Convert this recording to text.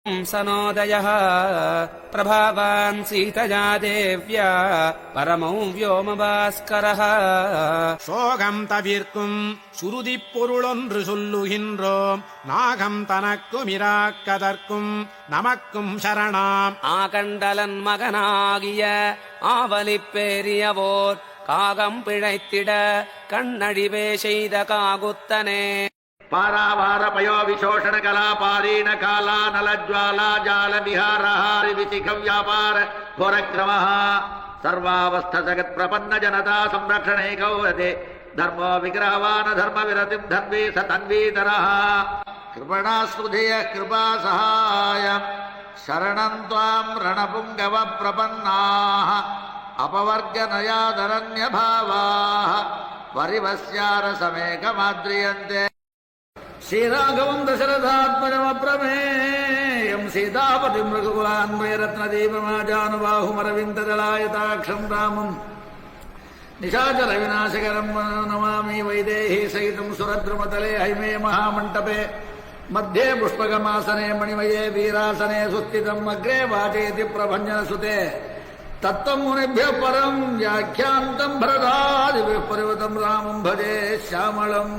सनोदयः प्रभावान् सीतया देव्या परमौ व्योमभास्करः சோகம் தவிர்க்கும் சுருதிப் பொருளொன்று சொல்லுகின்றோம் நாகம் தனக்கும் இராக்கதற்கும் நமக்கும் சரணாம். ஆகண்டலன் மகனாகிய ஆவலிப்பேரியவோர் காகம் பிழைத்திட கண்ணழிவே செய்த காகுத்தனே पारावार पयो विशोषण कला पारीण काला नल ज्वाला जाल विहारहारि विशिख व्यापार घोरक्रमः सर्वावस्थ जगत् प्रपन्न जनता संरक्षणे गौरते धर्मो विग्रहवान धर्म विरतिं धन्वी स तन्वीधरः कृपणास्मृधेय कृपा सहाय शरणं त्वां रणपुङ्गव प्रपन्नाः अपवर्गनयादरण्य भावाः परिवस्यारसमेकमाद्रियन्ते श्रीराघवं दशरथात्मजमप्रमेयं सीतापतिं रघुकुलान्वयरत्नदीपमाजानुबाहुमरविन्ददलायताक्षं रामं निशाचरविनाशकरं नमामि वैदेही सहितं सुरद्रुमतले हैमे महामण्टपे मध्ये पुष्पकमासने मणिमये वीरासने सुस्थितम् अग्रे वाचयति प्रभञ्जनसुते तत्त्वं मुनिभ्यः परं व्याख्यान्तं भरतादिभिः परिवृतं रामं भजे श्यामलम्.